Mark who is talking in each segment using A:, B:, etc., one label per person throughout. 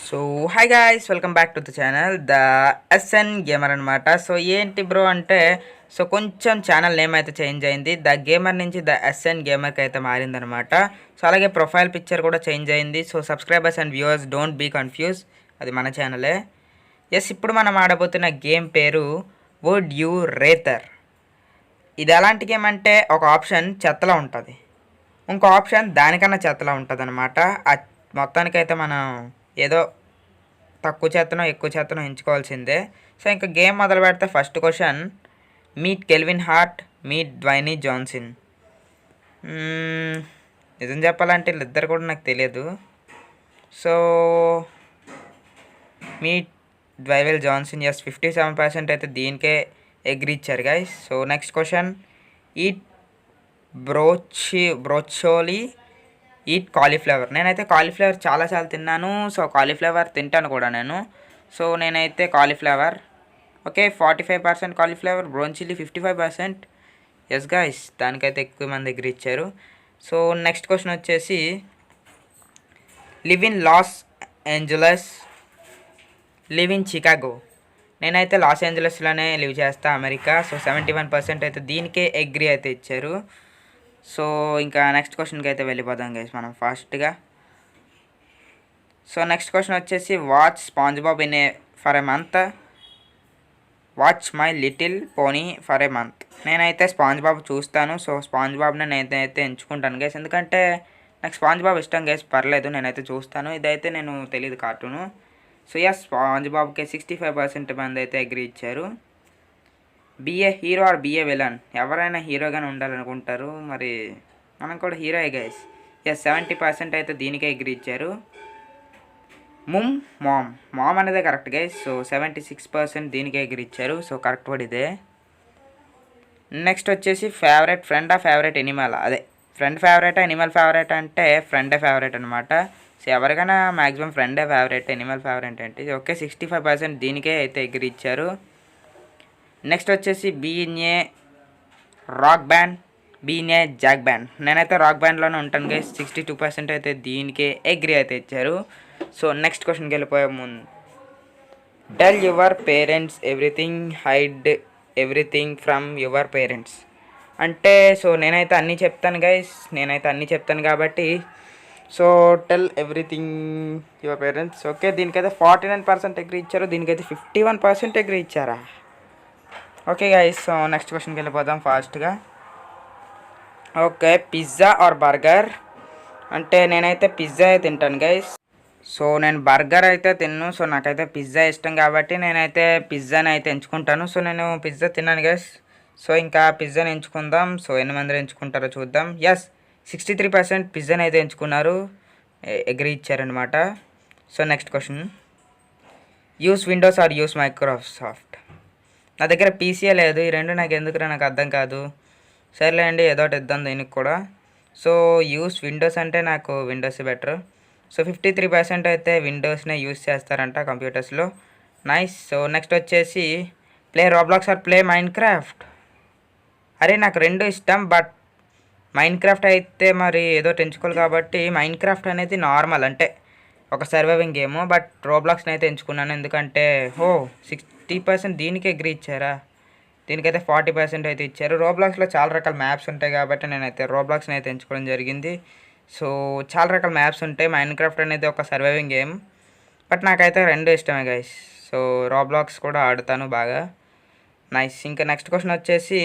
A: So hi guys, welcome back to the channel The SN Gamer అనమాట. So ఏంటి bro అంటే, so కొంచెం channel name అయితే change అయింది. ద గేమర్ నుంచి ద ఎస్ఎన్ గేమర్కి అయితే మారిందనమాట. సో అలాగే ప్రొఫైల్ పిక్చర్ కూడా చేంజ్ అయింది. So subscribers and viewers don't be confuse, అది మన ఛానలే. ఎస్, ఇప్పుడు మనం ఆడబోతున్న గేమ్ పేరు వుడ్ యూ రేతర్. ఇది ఎలాంటి గేమ్ అంటే, ఒక ఆప్షన్ చెత్తలో ఉంటుంది, ఇంకో ఆప్షన్ దానికన్నా చెత్తలో ఉంటుంది అనమాట. మొత్తానికైతే మనం ఏదో తక్కువ చేతనో ఎక్కువ చేతనో ఎంచుకోవాల్సిందే. సో ఇంకా గేమ్ మొదలు పెడితే first question, meet Kelvin Hart, meet Dwayne Johnson. నిజం చెప్పాలంటే వీళ్ళిద్దరు కూడా నాకు తెలియదు. So meet Dwayne Johnson, yes 57% అయితే దీనికే ఎగ్రీ ఇచ్చారు guys. So next question, eat broccoli, eat cauliflower. నేనైతే కాలీఫ్లవర్ చాలాసార్లు తిన్నాను. సో కాలీఫ్లవర్ తింటాను కూడా నేను. సో నేనైతే cauliflower. Okay, 45% cauliflower. Broccoli 55%. Yes guys, దానికైతే ఎక్కువ మంది దగ్గర ఇచ్చారు. సో నెక్స్ట్ క్వశ్చన్ వచ్చేసి, live in Los Angeles, live in Chicago. నేనైతే లాస్ ఏంజలస్లోనే లివ్ చేస్తా, అమెరికా. సో 71% అయితే దీనికే అగ్రీ అయితే ఇచ్చారు. సో ఇంకా నెక్స్ట్ క్వశ్చన్కి అయితే వెళ్ళిపోదాం గైస్ మనం ఫాస్ట్గా. సో నెక్స్ట్ క్వశ్చన్ వచ్చేసి, watch sponge Bob for a month, watch my little పోనీ ఫర్ ఎ మంత్. నేనైతే స్పాంజ్ బాబ్ చూస్తాను. సో స్పాంజ్ బాబ్ని నేనైతే ఎంచుకుంటాను గైస్, ఎందుకంటే నాకు స్పాంజ్ బాబ్ ఇష్టం గైస్. పర్లేదు, నేనైతే చూస్తాను. ఇదైతే నేను తెలియదు కార్టూను. సో ఎస్, స్పాంజ్ బాబ్కి 65% మంది అయితే అగ్రీ ఇచ్చారు. Be a hero or be a villain, ఎవరైనా హీరోగానే ఉండాలనుకుంటారు, మరి మనం కూడా హీరోయే గైస్. ఎస్, 70% అయితే దీనికే అగ్రీ ఇచ్చారు. మామ్ అనేదే కరెక్ట్ గైస్. సో 76% దీనికే అగ్రీ ఇచ్చారు. సో కరెక్ట్ వర్డ్ ఇదే. నెక్స్ట్ వచ్చేసి, ఫేవరెట్ ఫ్రెండ్ ఆ ఫేవరెట్ ఎనిమల్. అదే ఫ్రెండ్ ఫేవరెట్, ఎనిమల్ ఫేవరెట్ అంటే ఫ్రెండే ఫేవరెట్ అనమాట. సో ఎవరికైనా మ్యాక్సిమం ఫ్రెండే ఫేవరెట్, ఎనిమల్ ఫేవరెట్ ఏంటి. ఓకే, 65% దీనికే అయితే అగ్రీ ఇచ్చారు. నెక్స్ట్ వచ్చేసి, బీఎన్ఏ రాక్ బ్యాండ్, బీఎన్ఏ జాక్ బ్యాండ్. నేనైతే రాక్ బ్యాండ్లోనే ఉంటాను గైస్. 62% అయితే దీనికే అగ్రీ అయితే ఇచ్చారు. సో నెక్స్ట్ క్వశ్చన్కి వెళ్ళిపోయే ముందు, tell your parents everything, hide everything from your parents. అంటే సో నేనైతే అన్నీ చెప్తాను గైస్, నేనైతే అన్నీ చెప్తాను కాబట్టి, so tell everything your parents. Okay, దీనికైతే 49% అగ్రీ ఇచ్చారు, దీనికైతే 51% అగ్రీ ఇచ్చారా. ఓకే గైస్, సో నెక్స్ట్ క్వశ్చన్కి వెళ్ళిపోదాం ఫాస్ట్గా. Okay, pizza or burger. అంటే నేనైతే పిజ్జా తింటాను గైస్. సో నేను బర్గర్ అయితే తిన్ను. సో నాకైతే పిజ్జా ఇష్టం కాబట్టి నేనైతే పిజ్జాని అయితే ఎంచుకుంటాను. సో నేను పిజ్జా తిన్నాను గైస్. సో ఇంకా పిజ్జాని ఎంచుకుందాం. సో ఎన్ని మంది ఎంచుకుంటారో చూద్దాం. ఎస్, 63% పిజ్జాని అయితే ఎంచుకున్నారు, అగ్రీ ఇచ్చారనమాట. So next question, use Windows or use Microsoft. నా దగ్గర పీసీఏ లేదు, ఈ రెండు నాకు ఎందుకురా నాకు అర్థం కాదు. సరేలేండి, ఏదో ఒకటి ఇద్దాం దీనికి కూడా. సో యూస్ విండోస్ అంటే నాకు విండోస్ బెటర్. సో 53% అయితే విండోస్నే యూస్ చేస్తారంట కంప్యూటర్స్లో. నైస్. సో నెక్స్ట్ వచ్చేసి, play Roblox or play Minecraft. అరే నాకు రెండు ఇష్టం, బట్ మైండ్ క్రాఫ్ట్ అయితే మరి ఏదో ఎంచుకోవాలి కాబట్టి మైండ్ క్రాఫ్ట్ అనేది నార్మల్ అంటే ఒక సర్వైవింగ్ గేమ్. బట్ రోబ్లాక్స్ని అయితే ఎంచుకున్నాను, ఎందుకంటే 60% దీనికి అగ్రీ ఇచ్చారా. దీనికైతే 40% అయితే ఇచ్చారు. రోబ్లాక్స్లో చాలా రకాల మ్యాప్స్ ఉంటాయి కాబట్టి నేనైతే రోబ్లాక్స్ని అయితే ఎంచుకోవడం జరిగింది. సో చాలా రకాల మ్యాప్స్ ఉంటాయి. మైండ్ క్రాఫ్ట్ అనేది ఒక సర్వైవింగ్ గేమ్, బట్ నాకైతే రెండు ఇష్టమే గైస్. సో రోబ్లాక్స్ కూడా ఆడుతాను బాగా. నైస్. ఇంకా నెక్స్ట్ క్వశ్చన్ వచ్చేసి,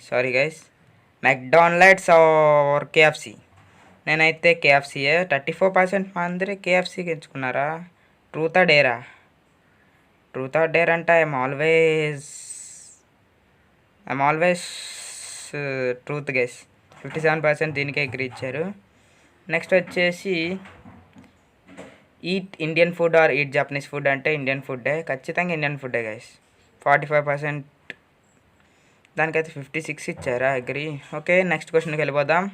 A: sorry guys, McDonald's or KFC. నేనైతే కేఎఫ్సీయే. 34% మంది కేఎఫ్సీకి ఎంచుకున్నారా. Truth or dare. Truth or dare అంటే ఐఎమ్ ఆల్వేస్ ట్రూత్ గైస్. 57% దీనికే అగ్రీ ఇచ్చారు. నెక్స్ట్ వచ్చేసి, eat Indian food or eat Japanese food. అంటే ఇండియన్ ఫుడ్డే, ఖచ్చితంగా ఇండియన్ ఫుడ్డే గైస్. 45%, దానికైతే 56 ఇచ్చారా అగ్రీ. ఓకే, నెక్స్ట్ క్వశ్చన్కి వెళ్ళిపోదాం.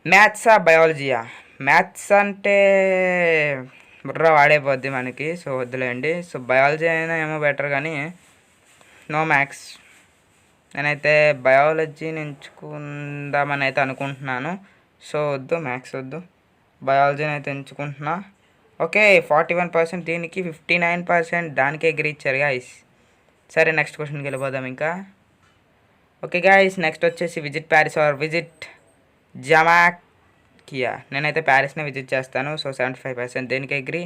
A: మ్యాథ్సా బయాలజీయా. మ్యాథ్స్ అంటే బుర్ర వాడైపోద్ది మనకి, సో వద్దులేండి. సో బయాలజీ అయినా ఏమో బెటర్ కానీ నో మ్యాథ్స్. నేనైతే బయాలజీని ఎంచుకుందామని అయితే అనుకుంటున్నాను. సో వద్దు, మ్యాథ్స్ వద్దు. బయాలజీని అయితే ఎంచుకుంటున్నా. ఓకే 41% దీనికి, 59% దానికి అగ్రీ ఇచ్చారు గాయస్. సరే నెక్స్ట్ క్వశ్చన్కి వెళ్ళిపోదాం ఇంకా. ఓకే గాయస్, నెక్స్ట్ వచ్చేసి విజిట్ ప్యారిస్ ఆర్ విజిట్ జమాకియా. నేనైతే ప్యారిస్ని విజిట్ చేస్తాను. సో 75% దేనికి అగ్రీ.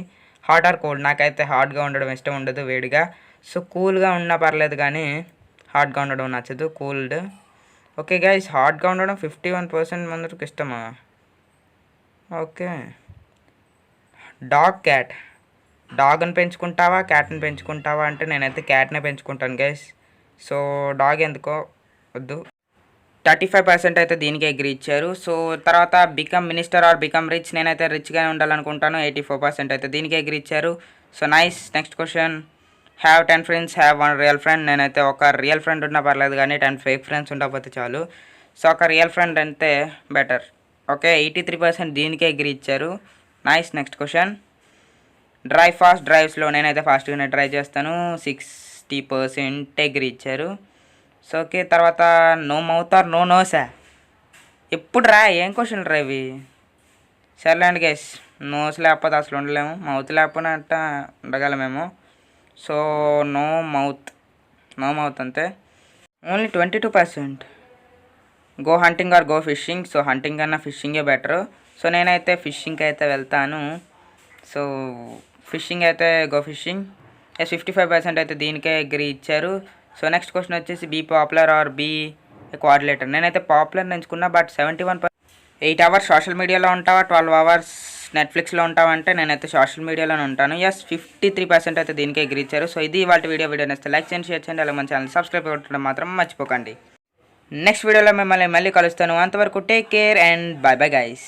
A: హాట్ ఆర్ కోల్డ్, నాకైతే హాట్గా ఉండడం ఇష్టం ఉండదు, వేడిగా. సో కూల్గా ఉన్నా పర్లేదు కానీ హాట్గా ఉండడం నచ్చదు, కూల్డ్. ఓకే గైస్, హాట్గా ఉండడం 51% మందికి ఇష్టమా. ఓకే డాగ్ క్యాట్, డాగ్ని పెంచుకుంటావా క్యాట్ని పెంచుకుంటావా అంటే నేనైతే క్యాట్నే పెంచుకుంటాను గైస్. సో డాగ్ ఎందుకో వద్దు. 35% అయితే దీనికి అగ్రీ ఇచ్చారు. సో తర్వాత become minister or become rich, నేనైతే రిచ్గానే ఉండాలనుకుంటాను. 84% అయితే దీనికి అగ్రీ ఇచ్చారు. So nice. Next question, have 10 friends have 1 real friend. నేనైతే ఒక రియల్ ఫ్రెండ్ ఉన్నా పర్లేదు కానీ 10 ఫేక్ ఫ్రెండ్స్ ఉండకపోతే చాలు. సో ఒక రియల్ ఫ్రెండ్ అంటే బెటర్. ఓకే 83% దీనికే అగ్రీ ఇచ్చారు. Nice. Next question, drive fast drive slow. నేనైతే ఫాస్ట్గానే డ్రైవ్ చేస్తాను. 60% అగ్రీ ఇచ్చారు. సో ఓకే తర్వాత నో మౌత్ ఆర్ నో నోసా. ఎప్పుడు రా ఏం క్వశ్చన్లు రా ఇవి. సర్లేండి గైస్, నోస్ లేకపోతే అసలు ఉండలేము, మౌత్ లేకపోతే అంట ఉండగలమేమో. So no mouth, no mouth అంతే. Only 22%. Go hunting or go fishing. So hunting కన్నా ఫిషింగే బెటరు. సో నేనైతే ఫిషింగ్కి అయితే వెళ్తాను. సో ఫిషింగ్ అయితే గో ఫిషింగ్. 55% అయితే దీనికే అగ్రీ ఇచ్చారు. సో నెక్స్ట్ క్వశ్చన్ వచ్చేసి be popular or be coordinator. నేనైతే పాపులర్ ఎంచుకున్నా. బట్ 71%. 8 అవర్స్ సోషల్ మీడియాలో ఉంటావా 12 అవర్స్ నెట్ఫ్లిక్స్లో ఉంటావంటే నేనైతే సోషల్ మీడియాలోనే ఉంటాను. 53% అయితే దీనికి అగ్రీ ఇచ్చారు. సో ఇది వాళ్ళ వీడియో నచ్చితే లైక్ చేయండి, షేర్ చేయండి, అలా మన ఛానల్ సబ్స్క్రైబ్ కొట్టడం మాత్రం మర్చిపోకండి. నెక్స్ట్ వీడియోలో మిమ్మల్ని మళ్ళీ కలుస్తాను. అంతవరకు take care and by bye guys.